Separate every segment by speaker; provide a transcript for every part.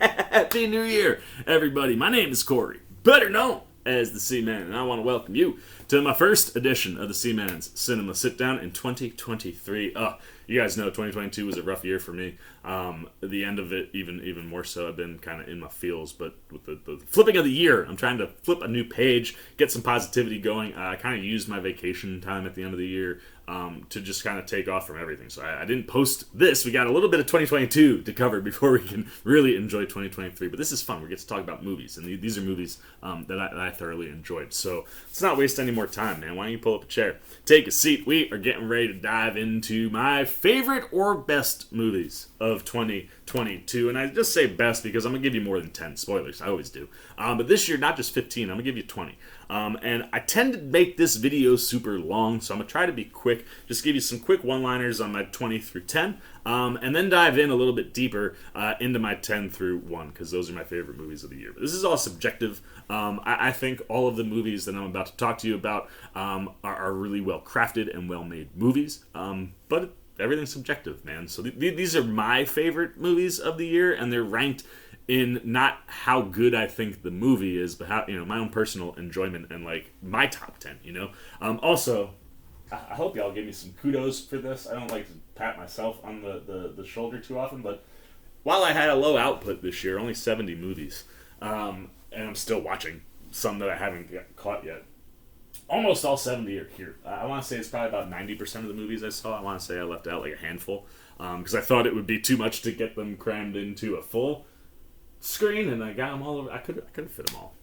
Speaker 1: Happy New Year, everybody. My name is Corey, better known as the Seaman, and I want to welcome you to my first edition of the Seaman's Cinema Sitdown in 2023. You guys know 2022 was a rough year for me. The end of it, even more so. I've been kind of in my feels, but with the flipping of the year, I'm trying to flip a new page, get some positivity going. I kind of used my vacation time at the end of the year to just kind of take off from everything. So I didn't post this. We got a little bit of 2022 to cover before we can really enjoy 2023. But this is fun. We get to talk about movies, and these are movies that I thoroughly enjoyed. So let's not waste any more time, man. Why don't you pull up a chair, take a seat? We are getting ready to dive into my favorite or best movies of 2022. And I just say best because I'm going to give you more than 10 spoilers. I always do. But this year, not just 15. I'm going to give you 20. And I tend to make this video super long, so I'm going to try to be quick. Just give you some quick one-liners on my 20 through 10. And then dive in a little bit deeper into my 10 through 1, because those are my favorite movies of the year. But this is all subjective. I think all of the movies that I'm about to talk to you about are really well-crafted and well-made movies. But everything's subjective, man. So these are my favorite movies of the year, and they're ranked in not how good I think the movie is, but how, my own personal enjoyment and like my top 10, Also, I hope y'all give me some kudos for this. I don't like to pat myself on the shoulder too often, but while I had a low output this year, only 70 movies, and I'm still watching some that I haven't caught yet. Almost all 70 are here. I want to say it's probably about 90% of the movies I saw. I want to say I left out like a handful because I thought it would be too much to get them crammed into a full screen, and I got them all over. I could have fit them all.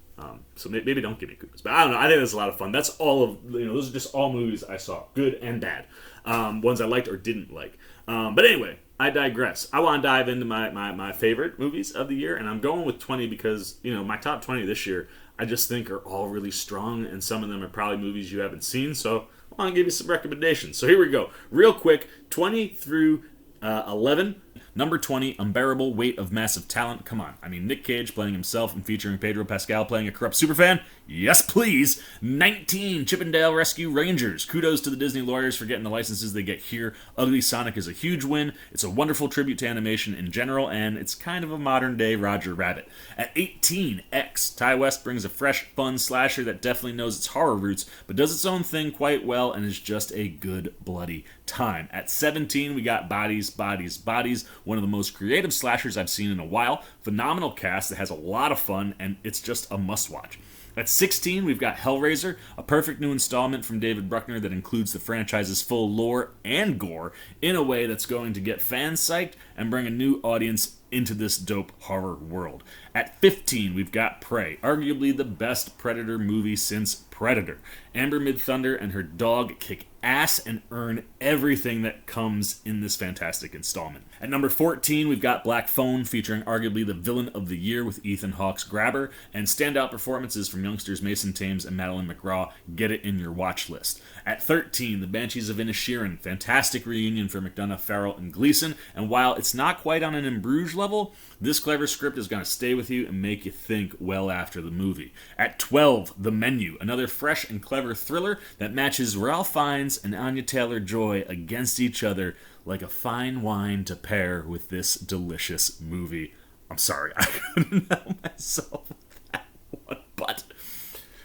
Speaker 1: So maybe don't give me kudos, but I don't know. I think that's a lot of fun. That's all of those are just all movies I saw, good and bad, ones I liked or didn't like. But anyway, I digress. I want to dive into my favorite movies of the year, and I'm going with 20 because my top 20 this year I just think are all really strong, and some of them are probably movies you haven't seen. So I want to give you some recommendations. So here we go, real quick, 20 through 11. Number 20, Unbearable Weight of Massive Talent. Come on. I mean, Nick Cage playing himself and featuring Pedro Pascal playing a corrupt superfan? Yes, please. 19, Chippendale Rescue Rangers. Kudos to the Disney lawyers for getting the licenses they get here. Ugly Sonic is a huge win. It's a wonderful tribute to animation in general, and it's kind of a modern-day Roger Rabbit. At 18, X. Ty West brings a fresh, fun slasher that definitely knows its horror roots, but does its own thing quite well and is just a good, bloody time. At 17, we got Bodies, Bodies, Bodies. One of the most creative slashers I've seen in a while. Phenomenal cast that has a lot of fun, and it's just a must-watch. At 16, we've got Hellraiser, a perfect new installment from David Bruckner that includes the franchise's full lore and gore in a way that's going to get fans psyched and bring a new audience into this dope horror world. At 15, we've got Prey, arguably the best Predator movie since Predator. Amber Mid-Thunder and her dog kick ass and earn everything that comes in this fantastic installment. At number 14, we've got Black Phone, featuring arguably the villain of the year with Ethan Hawke's Grabber, and standout performances from youngsters Mason Thames and Madeline McGraw. Get it in your watch list. At 13, The Banshees of Inisherin, fantastic reunion for McDonough, Farrell, and Gleason, and while it's not quite on an In Bruges level, this clever script is going to stay with you and make you think well after the movie. At 12, The Menu, another fresh and clever thriller that matches Ralph Fiennes and Anya Taylor-Joy against each other like a fine wine to pair with this delicious movie. I'm sorry, I couldn't help myself with that one. But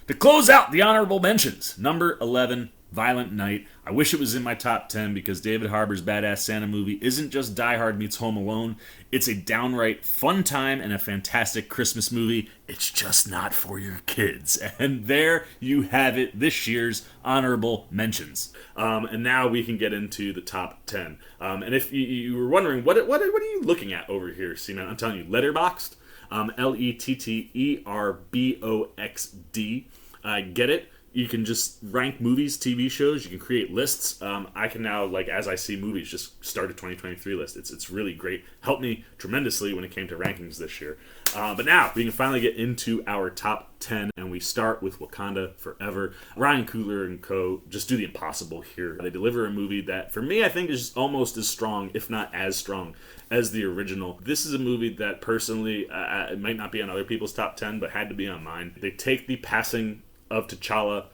Speaker 1: to close out the honorable mentions, number 11, Violent Night. I wish it was in my top 10 because David Harbour's Badass Santa movie isn't just Die Hard meets Home Alone. It's a downright fun time and a fantastic Christmas movie. It's just not for your kids. And there you have it, this year's honorable mentions. And now we can get into the top 10. And if you were wondering, what are you looking at over here, Seaman? I'm telling you, Letterboxd. Letterboxd. Get it? You can just rank movies, TV shows. You can create lists. I can now, as I see movies, just start a 2023 list. It's really great. Helped me tremendously when it came to rankings this year. But now we can finally get into our top 10, and we start with Wakanda Forever. Ryan Coogler and co. just do the impossible here. They deliver a movie that, for me, I think is almost as strong, if not as strong, as the original. This is a movie that, personally, it might not be on other people's top 10, but had to be on mine. They take the passing of T'Challa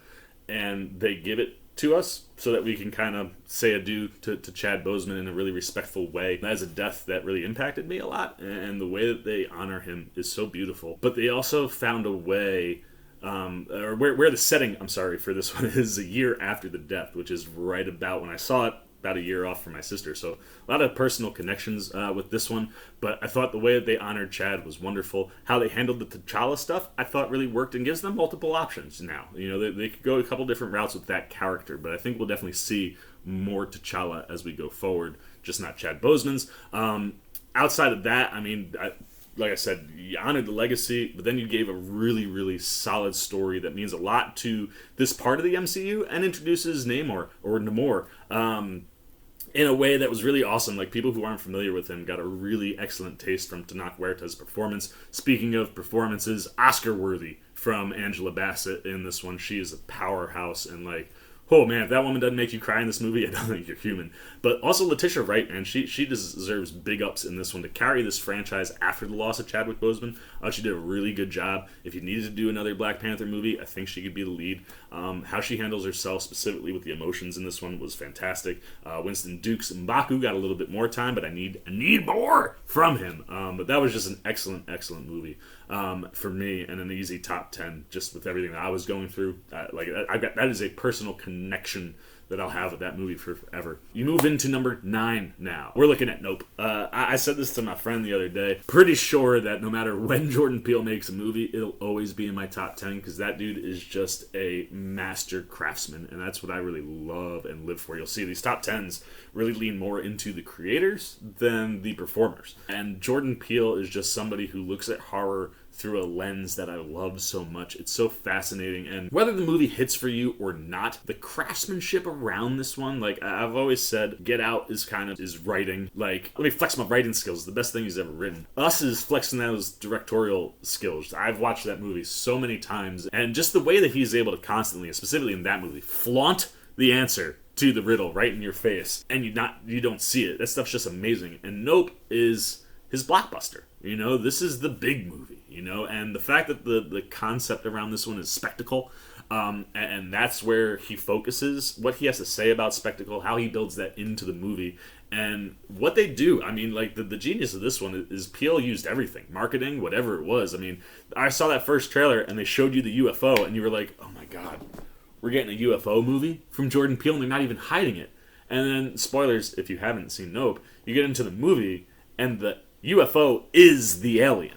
Speaker 1: and they give it to us so that we can kind of say adieu to Chad Boseman in a really respectful way. That is a death that really impacted me a lot, and the way that they honor him is so beautiful. But they also found a way, or where the setting, I'm sorry, for this one is a year after the death, which is right about when I saw it, about a year off from my sister. So a lot of personal connections with this one, but I thought the way that they honored Chad was wonderful. How they handled the T'Challa stuff, I thought really worked and gives them multiple options now. You know, they could go a couple different routes with that character, but I think we'll definitely see more T'Challa as we go forward, just not Chad Boseman's. Outside of that, I mean, like I said, you honored the legacy, but then you gave a really, really solid story that means a lot to this part of the MCU and introduces Namor, in a way that was really awesome. Like, people who aren't familiar with him got a really excellent taste from Tenoch Huerta's performance. Speaking of performances, Oscar-worthy from Angela Bassett in this one. She is a powerhouse, and like, oh man, if that woman doesn't make you cry in this movie, I don't think you're human. But also Letitia Wright, man, she deserves big ups in this one to carry this franchise after the loss of Chadwick Boseman. She did a really good job. If you needed to do another Black Panther movie, I think she could be the lead. How she handles herself, specifically with the emotions in this one, was fantastic. Winston Duke's M'Baku got a little bit more time, but I need more from him. But that was just an excellent movie for me, and an easy top 10, just with everything that I was going through. That is a personal connection that I'll have with that movie forever. You move into number 9 now. We're looking at Nope. I said this to my friend the other day. Pretty sure that no matter when Jordan Peele makes a movie, it'll always be in my top 10, because that dude is just a master craftsman, and that's what I really love and live for. You'll see these top 10s really lean more into the creators than the performers. And Jordan Peele is just somebody who looks at horror through a lens that I love so much. It's so fascinating, and whether the movie hits for you or not, the craftsmanship around this one, like I've always said, Get Out is writing. Like, let me flex my writing skills, the best thing he's ever written. Us is flexing those directorial skills. I've watched that movie so many times, and just the way that he's able to constantly, specifically in that movie, flaunt the answer to the riddle right in your face, and you don't see it. That stuff's just amazing. And Nope is his blockbuster. You know, this is the big movie, you know, and the fact that the concept around this one is spectacle, and that's where he focuses, what he has to say about spectacle, how he builds that into the movie, and what they do. I mean, like, the genius of this one is Peele used everything, marketing, whatever it was. I mean, I saw that first trailer, and they showed you the UFO, and you were like, oh my god, we're getting a UFO movie from Jordan Peele, and they're not even hiding it. And then, spoilers, if you haven't seen Nope, you get into the movie, and the UFO is the alien.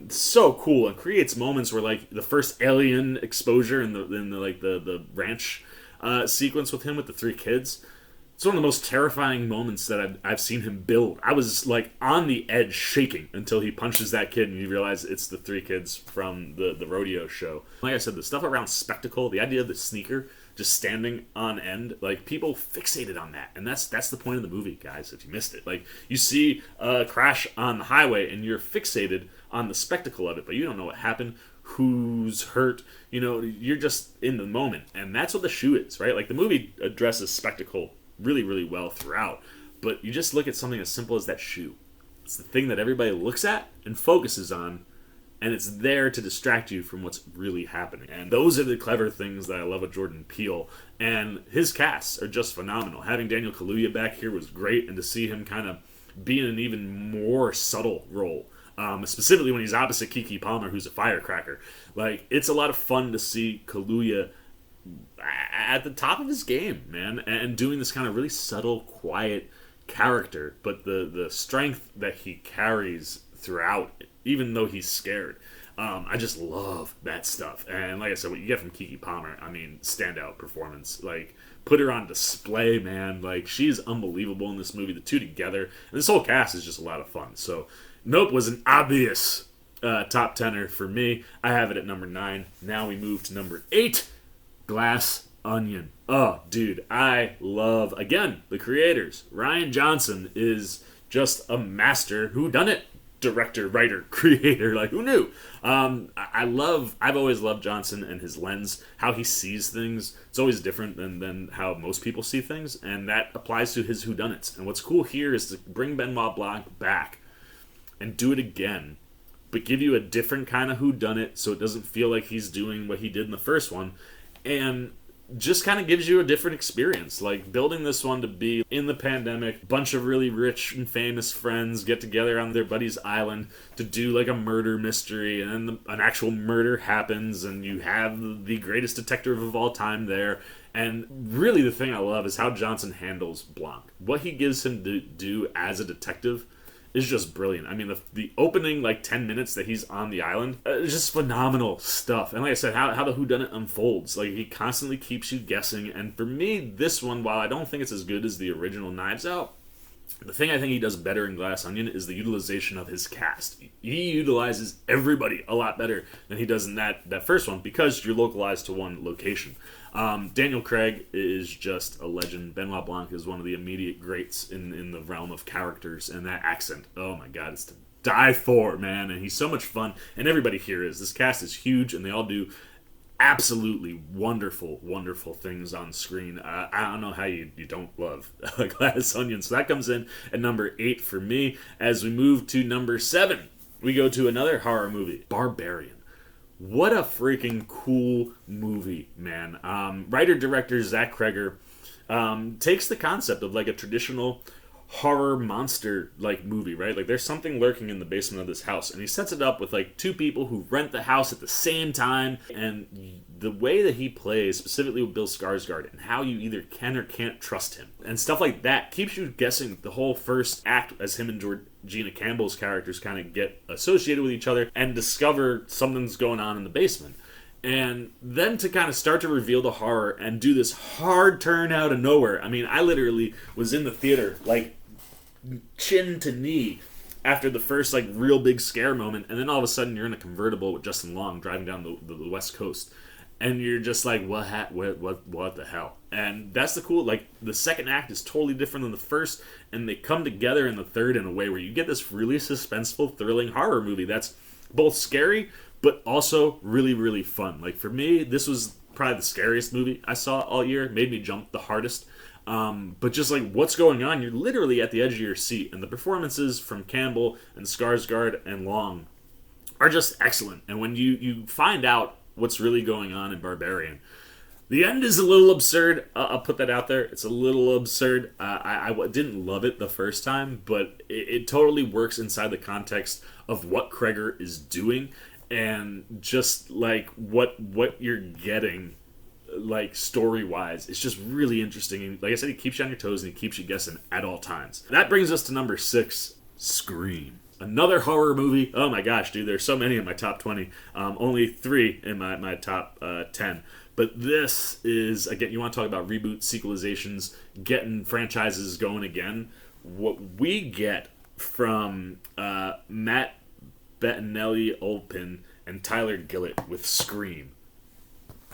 Speaker 1: So cool, and creates moments where, like, the first alien exposure in the ranch sequence with him with the 3 kids. It's one of the most terrifying moments that I've seen him build. I was like on the edge, shaking, until he punches that kid, and you realize it's the 3 kids from the rodeo show. Like I said, the stuff around spectacle, the idea of the sneaker just standing on end, like, people fixated on that, and that's the point of the movie, guys, if you missed it. Like, you see a crash on the highway and you're fixated on the spectacle of it, but you don't know what happened, who's hurt, you know, you're just in the moment. And that's what the shoe is, right? Like, the movie addresses spectacle really, really well throughout, but you just look at something as simple as that shoe. It's the thing that everybody looks at and focuses on, and it's there to distract you from what's really happening. And those are the clever things that I love with Jordan Peele. And his casts are just phenomenal. Having Daniel Kaluuya back here was great, and to see him kind of be in an even more subtle role, specifically when he's opposite Keke Palmer, who's a firecracker. Like, it's a lot of fun to see Kaluuya at the top of his game, man, and doing this kind of really subtle, quiet character, but the strength that he carries throughout, even though he's scared. I just love that stuff. And like I said, what you get from Keke Palmer, I mean, standout performance. Like, put her on display, man. Like, she's unbelievable in this movie. The two together, and this whole cast is just a lot of fun. So Nope was an obvious top tenner for me. I have it at number 9. Now we move to number 8, Glass Onion. Oh, dude, I love, again, the creators. Rian Johnson is just a master whodunit director, writer, creator. Like, who knew? I've always loved Johnson and his lens, how he sees things. It's always different than how most people see things, and that applies to his whodunits. And what's cool here is to bring Benoit Blanc back and do it again, but give you a different kind of whodunit, so it doesn't feel like he's doing what he did in the first one. And just kind of gives you a different experience. Like, building this one to be in the pandemic, a bunch of really rich and famous friends get together on their buddy's island to do like a murder mystery, and then an actual murder happens, and you have the greatest detective of all time there. And really the thing I love is how Johnson handles Blanc. What he gives him to do as a detective is just brilliant. I mean, the opening, like, 10 minutes that he's on the island, is just phenomenal stuff. And like I said, how the whodunit unfolds. Like, he constantly keeps you guessing. And for me, this one, while I don't think it's as good as the original Knives Out, the thing I think he does better in Glass Onion is the utilization of his cast. He utilizes everybody a lot better than he does in that first one, because you're localized to one location. Daniel Craig is just a legend. Benoit Blanc is one of the immediate greats in the realm of characters, and that accent, oh my god, it's to die for, man. And he's so much fun, and everybody here is. This cast is huge, and they all do absolutely wonderful, wonderful things on screen. I don't know how you don't love Glass Onion. So that comes in at number 8 for me. As we move to number 7, we go to another horror movie, Barbarian. What a freaking cool movie, man. Writer-director Zach Kreger takes the concept of like a traditional horror monster like movie, right? Like, there's something lurking in the basement of this house, and he sets it up with like two people who rent the house at the same time. And the way that he plays, specifically with Bill Skarsgård, and how you either can or can't trust him and stuff like that, keeps you guessing the whole first act as him and Gina Campbell's characters kind of get associated with each other and discover something's going on in the basement. And then to kind of start to reveal the horror and do this hard turn out of nowhere. I mean, I literally was in the theater, like, chin to knee after the first, like, real big scare moment. And then all of a sudden you're in a convertible with Justin Long driving down the West Coast. And you're just like, what the hell? And that's the cool, like, the second act is totally different than the first. And they come together in the third in a way where you get this really suspenseful, thrilling horror movie that's both scary, but also really, really fun. Like, for me, this was probably the scariest movie I saw all year. It made me jump the hardest. But just like, what's going on? You're literally at the edge of your seat. And the performances from Campbell and Skarsgård and Long are just excellent. And when you find out what's really going on in Barbarian, the end is a little absurd. I'll put that out there. It's a little absurd. I didn't love it the first time, but it totally works inside the context of what Kreger is doing. And just like what you're getting, like, story-wise, it's just really interesting. And like I said, he keeps you on your toes and he keeps you guessing at all times. That brings us to number 6, Scream. Another horror movie. Oh my gosh, dude, there's so many in my top 20. Only 3 in my top 10. But this is, again, you want to talk about reboots, sequelizations, getting franchises going again. What we get from Matt Bettinelli-Olpin and Tyler Gillett with Scream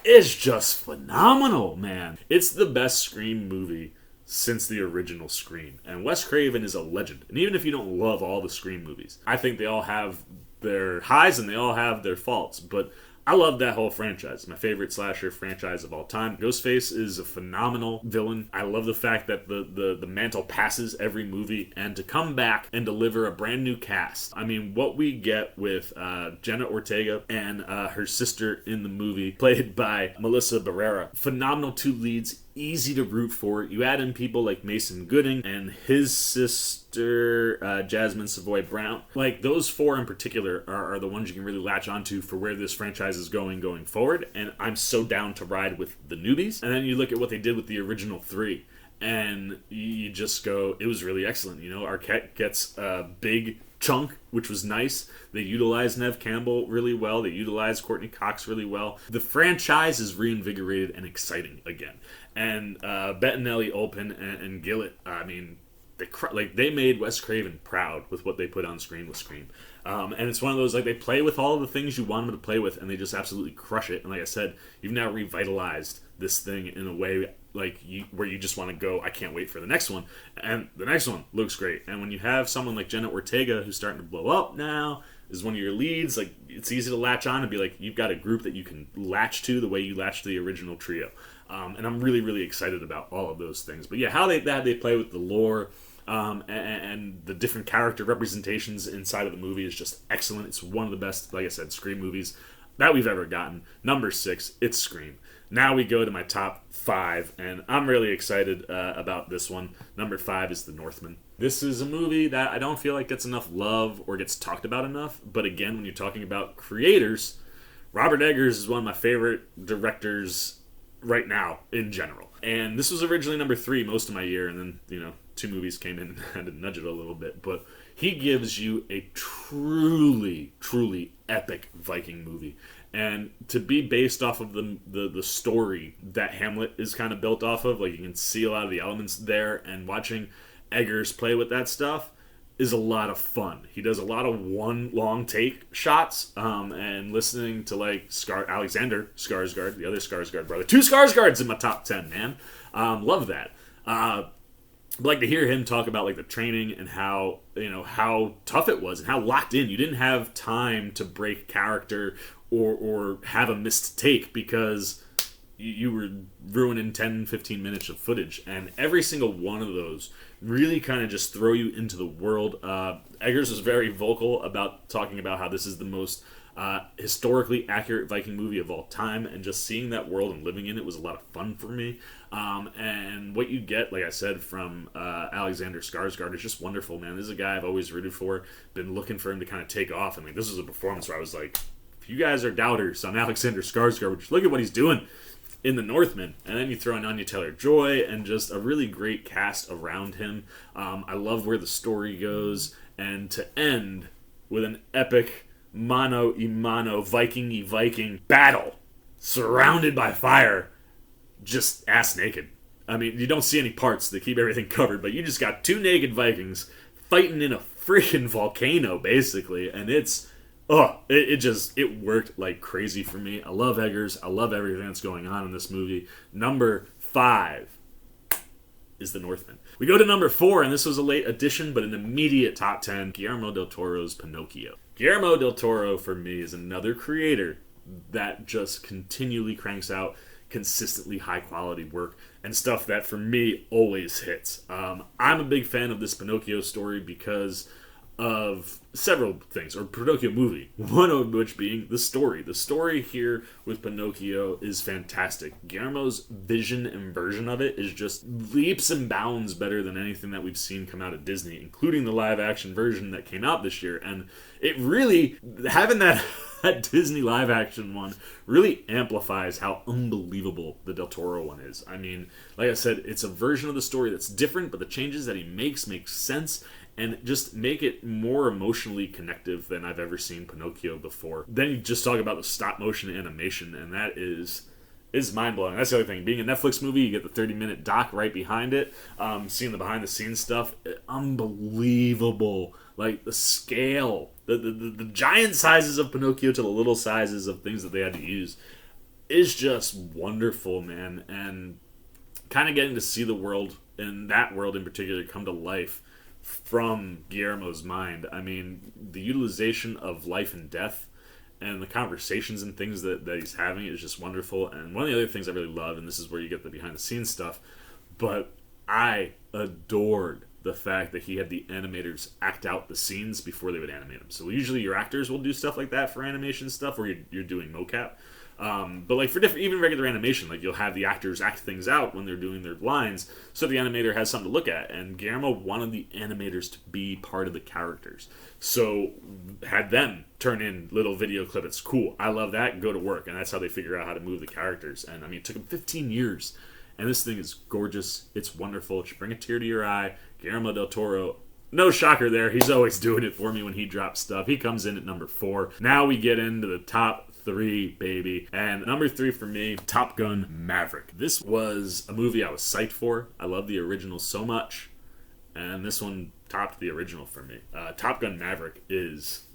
Speaker 1: is just phenomenal, man. It's the best Scream movie since the original Scream. And Wes Craven is a legend. And even if you don't love all the Scream movies, I think they all have their highs and they all have their faults. But I love that whole franchise. My favorite slasher franchise of all time. Ghostface is a phenomenal villain. I love the fact that the mantle passes every movie, and to come back and deliver a brand new cast. I mean, what we get with Jenna Ortega and her sister in the movie, played by Melissa Barrera. Phenomenal 2 leads, easy to root for. You add in people like Mason Gooding and his sister Jasmine Savoy Brown. Like, those 4 in particular are the ones you can really latch onto for where this franchise is going forward. And I'm so down to ride with the newbies. And then you look at what they did with the original 3, and you just go, it was really excellent. You know, Arquette gets a big chunk, which was nice. They utilized Neve Campbell really well. They utilized Courtney Cox really well. The franchise is reinvigorated and exciting again. And Bettinelli, Olpin, and Gillett, I mean, they made Wes Craven proud with what they put on screen with Scream. And it's one of those, like, they play with all of the things you want them to play with, and they just absolutely crush it. And like I said, you've now revitalized this thing in a way where you just want to go, I can't wait for the next one. And the next one looks great. And when you have someone like Jenna Ortega, who's starting to blow up now, is one of your leads, like, it's easy to latch on and be like, you've got a group that you can latch to the way you latched to the original trio. And I'm really, really excited about all of those things. But yeah, how they play with the lore, and the different character representations inside of the movie is just excellent. It's one of the best, like I said, Scream movies that we've ever gotten. Number 6, it's Scream. Now we go to my top 5, and I'm really excited about this one. Number 5 is The Northman. This is a movie that I don't feel like gets enough love or gets talked about enough. But again, when you're talking about creators, Robert Eggers is one of my favorite directors right now in general. And this was originally number 3 most of my year, and then, 2 movies came in and had to nudge it a little bit. But he gives you a truly, truly epic Viking movie. And to be based off of the story that Hamlet is kind of built off of, like you can see a lot of the elements there, and watching Eggers play with that stuff is a lot of fun. He does a lot of one long take shots, and listening to like Alexander Skarsgård, the other Skarsgård brother. 2 Skarsgårds in my top 10, man. Love that. Like to hear him talk about like the training and how tough it was and how locked in. You didn't have time to break character or have a missed take because you were ruining 10-15 minutes of footage, and every single one of those really kind of just throw you into the world. Eggers was very vocal about talking about how this is the most historically accurate Viking movie of all time, and just seeing that world and living in it was a lot of fun for me. And what you get, like I said, from Alexander Skarsgård is just wonderful, man. This is a guy I've always rooted for, been looking for him to kind of take off, and like this was a performance where I was like, if you guys are doubters on Alexander Skarsgård, just look at what he's doing in The Northman. And then you throw in Anya Taylor-Joy and just a really great cast around him. I love where the story goes, and to end with an epic mano-a-mano Viking battle surrounded by fire, just ass naked. I mean, you don't see any parts that keep everything covered, but you just got 2 naked Vikings fighting in a freaking volcano, basically, and it worked like crazy for me. I love Eggers. I love everything that's going on in this movie. Number 5 is The Northman. We go to number 4, and this was a late addition, but an immediate top 10, Guillermo del Toro's Pinocchio. Guillermo del Toro, for me, is another creator that just continually cranks out consistently high-quality work and stuff that, for me, always hits. I'm a big fan of this Pinocchio story because of several things, or Pinocchio movie, one of which being the story. The story here with Pinocchio is fantastic. Guillermo's vision and version of it is just leaps and bounds better than anything that we've seen come out of Disney, including the live-action version that came out this year. And it really, having that Disney live-action one really amplifies how unbelievable the Del Toro one is. I mean, like I said, it's a version of the story that's different, but the changes that he makes make sense, and just make it more emotionally connective than I've ever seen Pinocchio before. Then you just talk about the stop-motion animation, and that is mind-blowing. That's the other thing. Being a Netflix movie, you get the 30-minute doc right behind it. Seeing the behind-the-scenes stuff, unbelievable. Like, the scale, the giant sizes of Pinocchio to the little sizes of things that they had to use is just wonderful, man. And kind of getting to see the world, and that world in particular, come to life from Guillermo's mind. I mean, the utilization of life and death and the conversations and things that he's having is just wonderful. And one of the other things I really love, and this is where you get the behind-the-scenes stuff, but I adored the fact that he had the animators act out the scenes before they would animate them. So usually your actors will do stuff like that for animation stuff where you're doing mocap. But like for different, even regular animation, like you'll have the actors act things out when they're doing their lines, so the animator has something to look at. And Guillermo wanted the animators to be part of the characters, so had them turn in little video clips. Cool, I love that. Go to work, and that's how they figure out how to move the characters. And I mean, it took them 15 years, and this thing is gorgeous. It's wonderful. It should bring a tear to your eye. Guillermo del Toro. No shocker there. He's always doing it for me when he drops stuff. He comes in at number 4. Now we get into the top 3, baby. And number 3 for me, Top Gun Maverick. This was a movie I was psyched for. I love the original so much, and this one topped the original for me. Top Gun Maverick is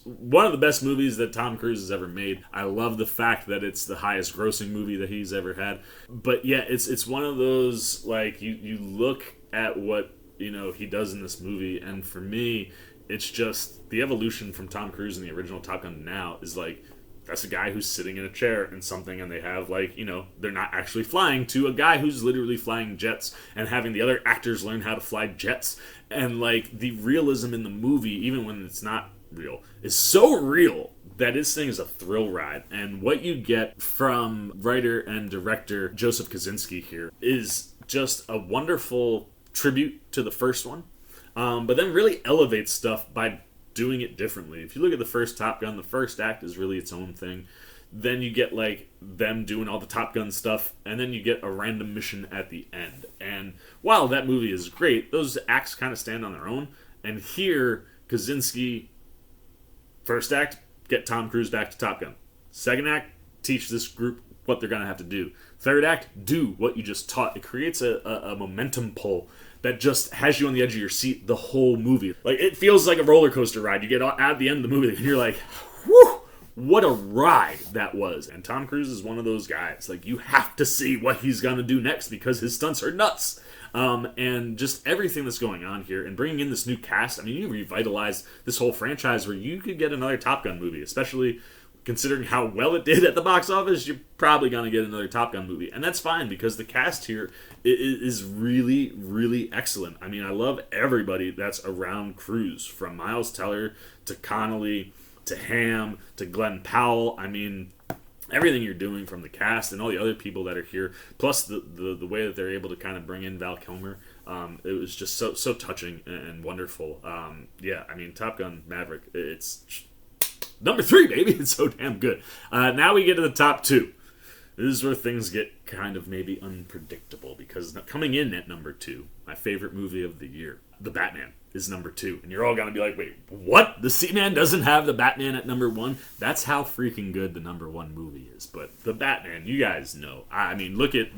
Speaker 1: one of the best movies that Tom Cruise has ever made. I love the fact that it's the highest grossing movie that he's ever had. But yeah, it's one of those, like, you look at what he does in this movie, and for me, it's just the evolution from Tom Cruise in the original Top Gun now is like, that's a guy who's sitting in a chair in something, and they have, like, they're not actually flying, to a guy who's literally flying jets and having the other actors learn how to fly jets. And like the realism in the movie, even when it's not real, is so real this thing is a thrill ride. And what you get from writer and director Joseph Kosinski here is just a wonderful tribute to the first one, but then really elevates stuff by doing it differently. If you look at the first Top Gun, the first act is really its own thing. Then you get like them doing all the Top Gun stuff, and then you get a random mission at the end. And while that movie is great, those acts kind of stand on their own. And here, Kosinski, first act, get Tom Cruise back to Top Gun. Second act, teach this group what they're going to have to do. Third act, do what you just taught. It creates a momentum pull that just has you on the edge of your seat the whole movie. Like, it feels like a roller coaster ride. You get at the end of the movie, and you're like, whew! What a ride that was. And Tom Cruise is one of those guys. Like, you have to see what he's going to do next because his stunts are nuts. And just everything that's going on here and bringing in this new cast. I mean, you revitalized this whole franchise where you could get another Top Gun movie, especially considering how well it did at the box office. You're probably going to get another Top Gun movie. And that's fine because the cast here is really, really excellent. I mean, I love everybody that's around Cruise, from Miles Teller to Connolly to Ham, to Glenn Powell. I mean, everything you're doing from the cast and all the other people that are here, plus the way that they're able to kind of bring in Val Kilmer, it was just so touching and wonderful. Yeah, I mean, Top Gun Maverick, it's number 3, baby. It's so damn good. Now we get to the top 2. This is where things get kind of maybe unpredictable, because coming in at number 2, my favorite movie of the year, The Batman, is number 2. And you're all going to be like, wait, what? The Seaman doesn't have The Batman at number 1? That's how freaking good the number 1 movie is. But The Batman, you guys know. I mean, look at,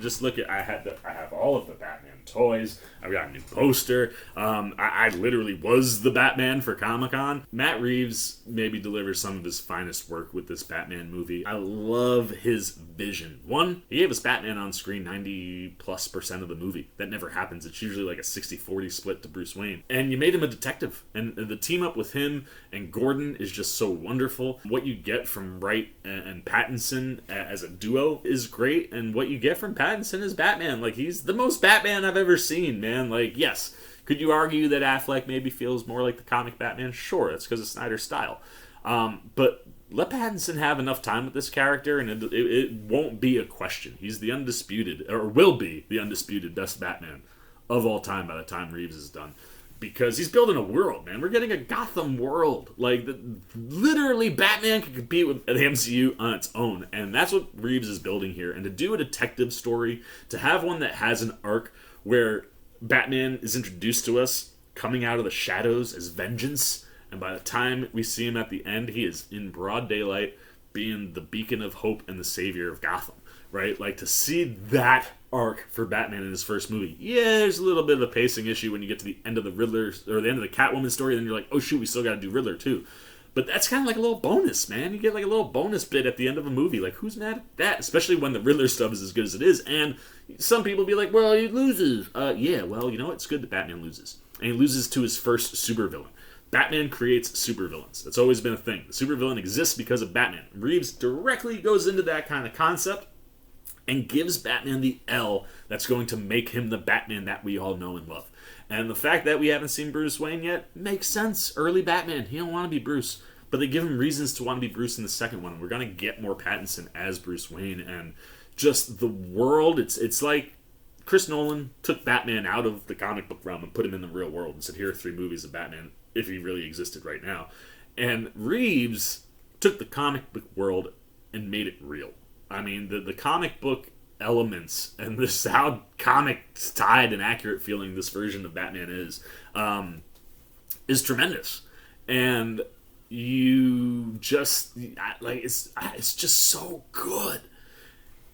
Speaker 1: I have all of the Batman toys. I've got a new poster. I literally was the Batman for Comic-Con. Matt Reeves maybe delivers some of his finest work with this Batman movie. I love his vision. One, he gave us Batman on screen 90+% of the movie. That never happens. It's usually like a 60-40 split to Bruce Wayne. And you made him a detective. And the team up with him and Gordon is just so wonderful. What you get from Wright and Pattinson as a duo is great. And what you get from Pattinson is Batman. Like, he's the most Batman I've ever seen, man. Like, yes, could you argue that Affleck maybe feels more like the comic Batman? Sure, that's because of Snyder's style. But let Pattinson have enough time with this character, and it won't be a question. He's the undisputed, or will be the undisputed best Batman of all time by the time Reeves is done. Because he's building a world, man. We're getting a Gotham world. Like, literally, Batman can compete with the MCU on its own. And that's what Reeves is building here. And to do a detective story, to have one that has an arc where Batman is introduced to us coming out of the shadows as vengeance, and by the time we see him at the end, he is in broad daylight, being the beacon of hope and the savior of Gotham, right? Like, to see that arc for Batman in his first movie. Yeah, there's a little bit of a pacing issue when you get to the end of the Riddler, or the end of the Catwoman story, and then you're like, oh shoot, we still gotta do Riddler too. But that's kind of like a little bonus, man. You get like a little bonus bit at the end of a movie. Like, who's mad at that? Especially when the Riddler stuff is as good as it is. And some people be like, well, he loses. Yeah, well, you know what? It's good that Batman loses. And he loses to his first supervillain. Batman creates supervillains. That's always been a thing. The supervillain exists because of Batman. Reeves directly goes into that kind of concept and gives Batman the L that's going to make him the Batman that we all know and love. And the fact that we haven't seen Bruce Wayne yet makes sense. Early Batman, he don't want to be Bruce. But they give him reasons to want to be Bruce in the second one. We're going to get more Pattinson as Bruce Wayne. And just the world, it's like Chris Nolan took Batman out of the comic book realm and put him in the real world and said, here are 3 movies of Batman, if he really existed right now. And Reeves took the comic book world and made it real. I mean, the comic book elements and this how comic tied and accurate feeling this version of Batman is tremendous. And you just, like, it's just so good.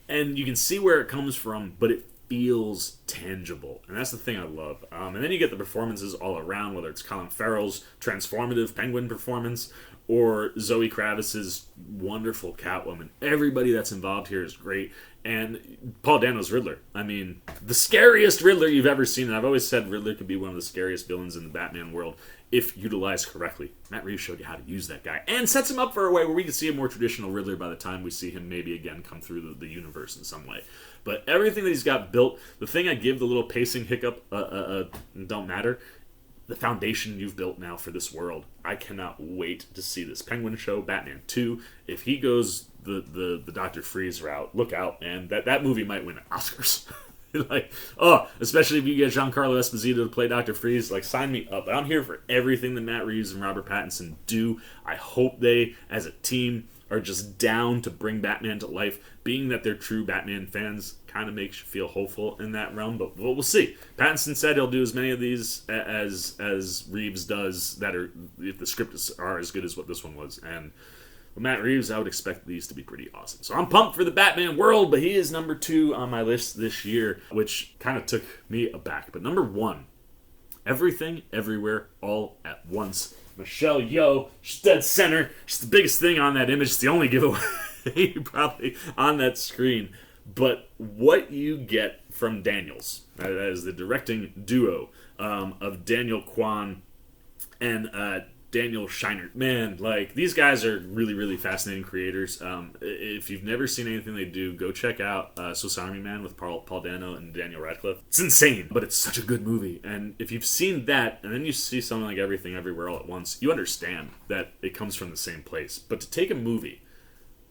Speaker 1: And you can see where it comes from, but it feels tangible. And that's the thing I love. And then you get the performances all around, whether it's Colin Farrell's transformative Penguin performance or Zoe Kravis's wonderful Catwoman. Everybody that's involved here is great. And Paul Dano's Riddler. I mean, the scariest Riddler you've ever seen. And I've always said Riddler could be one of the scariest villains in the Batman world if utilized correctly. Matt Reeves showed you how to use that guy. And sets him up for a way where we can see a more traditional Riddler by the time we see him maybe again come through the universe in some way. But everything that he's got built, the thing I give the little pacing hiccup don't matter. the foundation you've built now for this world. I cannot wait to see this Penguin show, Batman 2. If he goes the Dr. Freeze route, look out, man. That movie might win Oscars. Like, oh, especially if you get Giancarlo Esposito to play Dr. Freeze, like, sign me up. I'm here for everything that Matt Reeves and Robert Pattinson do. I hope they, as a team, are just down to bring Batman to life. Being that they're true Batman fans kind of makes you feel hopeful in that realm, but we'll see. Pattinson said he'll do as many of these as Reeves does that are, if the scripts are as good as what this one was. And with Matt Reeves, I would expect these to be pretty awesome. So I'm pumped for the Batman world, but he is number 2 on my list this year, which kind of took me aback. But number 1, Everything, Everywhere, All at Once. Michelle Yeoh, she's dead center. She's the biggest thing on that image. It's the only giveaway probably on that screen. But what you get from Daniels, that is the directing duo of Daniel Kwan and Daniel Scheinert. Man, like, these guys are really, really fascinating creators. If you've never seen anything they do, go check out Swiss Army Man with Paul Dano and Daniel Radcliffe. It's insane, but it's such a good movie. And if you've seen that, and then you see something like Everything Everywhere All at Once, you understand that it comes from the same place. But to take a movie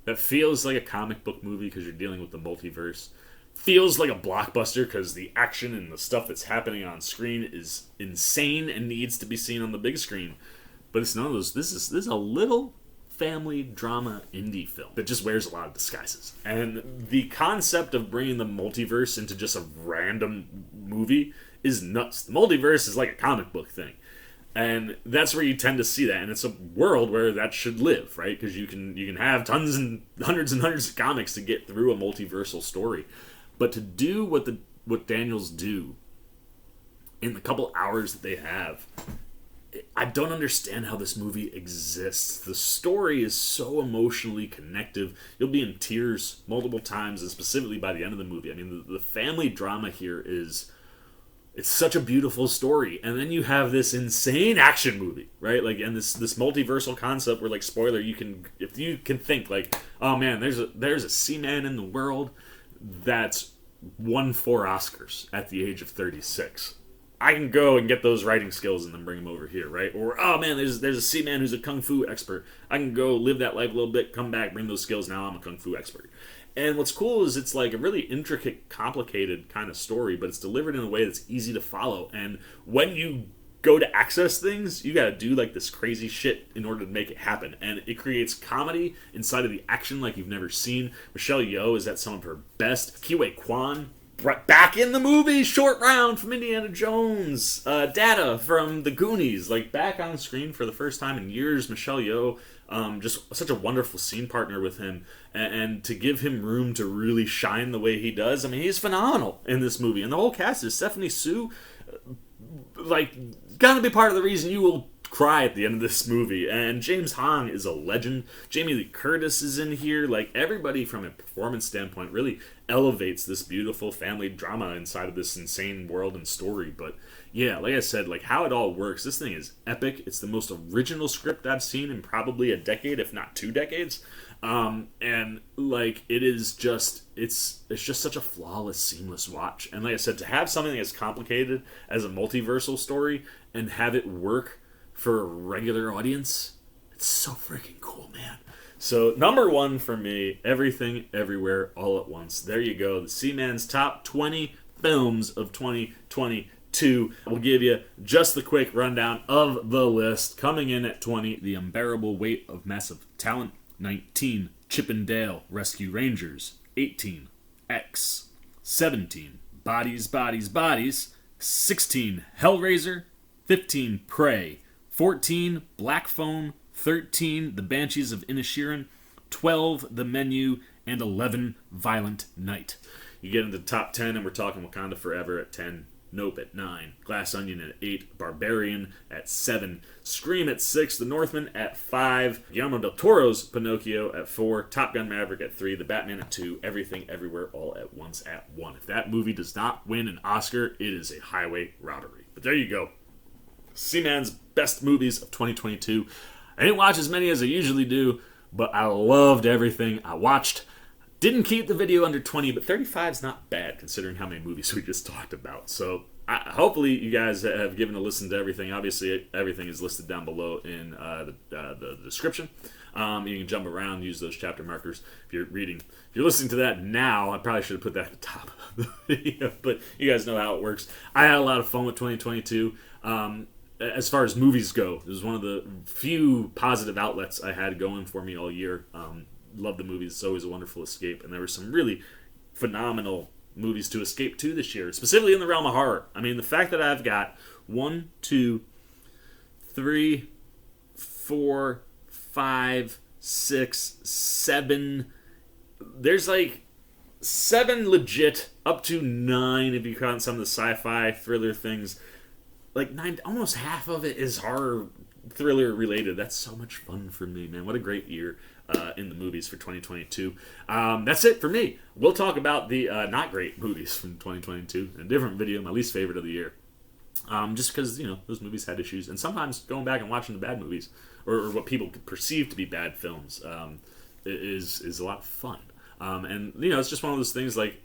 Speaker 1: that feels like a comic book movie because you're dealing with the multiverse, feels like a blockbuster because the action and the stuff that's happening on screen is insane and needs to be seen on the big screen. But it's none of those. This is a little family drama indie film that just wears a lot of disguises. And the concept of bringing the multiverse into just a random movie is nuts. The multiverse is like a comic book thing. And that's where you tend to see that. And it's a world where that should live, right? Because you can have tons and hundreds of comics to get through a multiversal story. But to do what Daniels do in the couple hours that they have, I don't understand how this movie exists. The story is so emotionally connective. You'll be in tears multiple times, and specifically by the end of the movie. I mean, the family drama here is... It's such a beautiful story. And then you have this insane action movie, right? Like, and this multiversal concept where, like, spoiler, if you can think, like, oh man, there's a Seaman in the world that's won 4 Oscars at the age of 36. I can go and get those writing skills and then bring them over here, right? Or, oh man, there's a Seaman who's a Kung Fu expert. I can go live that life a little bit, come back, bring those skills, now I'm a Kung Fu expert. And what's cool is it's like a really intricate, complicated kind of story, but it's delivered in a way that's easy to follow. And when you go to access things, you gotta do like this crazy shit in order to make it happen. And it creates comedy inside of the action like you've never seen. Michelle Yeoh is at some of her best. Ke-Huy Quan, back in the movie, Short Round from Indiana Jones. Data from The Goonies, like back on screen for the first time in years. Michelle Yeoh, just such a wonderful scene partner with him, and to give him room to really shine the way he does. I mean, he's phenomenal in this movie, and the whole cast is Stephanie Sue, like, gotta be part of the reason you will cry at the end of this movie. And James Hong is a legend. Jamie Lee Curtis is in here. Like, everybody from a performance standpoint really elevates this beautiful family drama inside of this insane world and story. But yeah, like I said, like, how it all works, this thing is epic. It's the most original script I've seen in probably a decade, if not 2 decades. And like, it is just, it's just such a flawless, seamless watch. And like I said, to have something as complicated as a multiversal story and have it work for a regular audience, it's so freaking cool, man. So number 1 for me, Everything, Everywhere, All at Once. There you go. The Seaman's top 20 films of 2022. We'll give you just the quick rundown of the list. Coming in at 20, The Unbearable Weight of Massive Talent. 19, Chip and Dale Rescue Rangers. 18, X. 17, Bodies, Bodies, Bodies. 16, Hellraiser. 15, Prey. 14, Black Phone. 13, The Banshees of Inisherin. 12, The Menu. And 11, Violent Night. You get into the top 10, and we're talking Wakanda Forever at 10. Nope at 9. Glass Onion at 8. Barbarian at 7. Scream at 6. The Northman at 5. Guillermo del Toro's Pinocchio at 4. Top Gun Maverick at 3. The Batman at 2. Everything, Everywhere, All at Once at 1. If that movie does not win an Oscar, it is a highway robbery. But there you go. Seaman's best movies of 2022. I didn't watch as many as I usually do, but I loved everything I watched. Didn't keep the video under 20, but 35 is not bad considering how many movies we just talked about. So hopefully you guys have given a listen to everything. Obviously, everything is listed down below in the description. You can jump around, use those chapter markers if you're reading. If you're listening to that now, I probably should have put that at the top of the video, but you guys know how it works. I had a lot of fun with 2022. As far as movies go, it was one of the few positive outlets I had going for me all year. Love the movies. It's always a wonderful escape, and there were some really phenomenal movies to escape to this year, specifically in the realm of horror. I mean, the fact that I've got 1, 2, 3, 4, 5, 6, 7. There's like 7 legit, up to 9 if you count some of the sci-fi thriller things. Like 9, almost half of it is horror thriller related. That's so much fun for me, man. What a great year in the movies for 2022. That's it for me. We'll talk about the not great movies from 2022 in a different video, my least favorite of the year. Just because, those movies had issues. And sometimes going back and watching the bad movies, or what people perceive to be bad films, is a lot of fun. And, it's just one of those things like,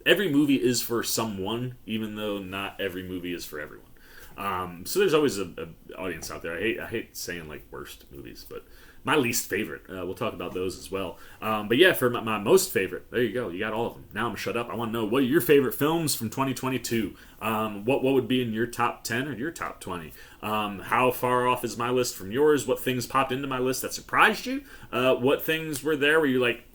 Speaker 1: every movie is for someone, even though not every movie is for everyone. So there's always a audience out there. I hate saying like worst movies, but my least favorite. We'll talk about those as well. But yeah, for my most favorite, there you go. You got all of them. Now I'm gonna shut up. I want to know, what are your favorite films from 2022? What would be in your top 10 or your top 20? How far off is my list from yours? What things popped into my list that surprised you? What things were there where you're like,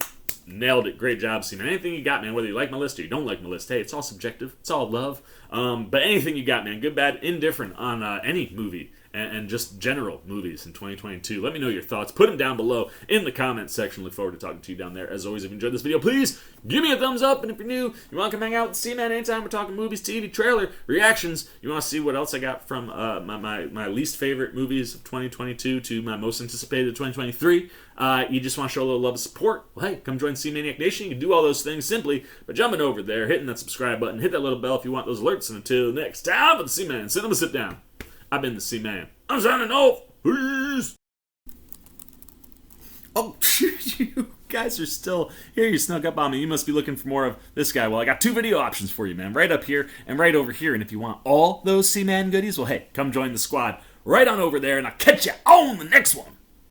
Speaker 1: nailed it, great job, Seaman. Anything you got, man, whether you like my list or you don't like my list, hey, it's all subjective, it's all love. But anything you got, man, good, bad, indifferent on any movie and just general movies in 2022. Let me know your thoughts. Put them down below in the comments section. Look forward to talking to you down there. As always, if you enjoyed this video, please give me a thumbs up. And if you're new, you want to come hang out with Seaman anytime we're talking movies, TV, trailer, reactions, you want to see what else I got from my least favorite movies of 2022 to my most anticipated of 2023, you just want to show a little love and support, well, hey, come join C-Maniac Nation. You can do all those things simply by jumping over there, hitting that subscribe button, hit that little bell if you want those alerts. And until next time, for the C-Man Cinema Sit Down, I've been the C-Man. I'm signing off. Peace. Oh, you guys are still here. You snuck up on me. You must be looking for more of this guy. Well, I got 2 video options for you, man. Right up here and right over here. And if you want all those C-Man goodies, well, hey, come join the squad right on over there, and I'll catch you on the next one.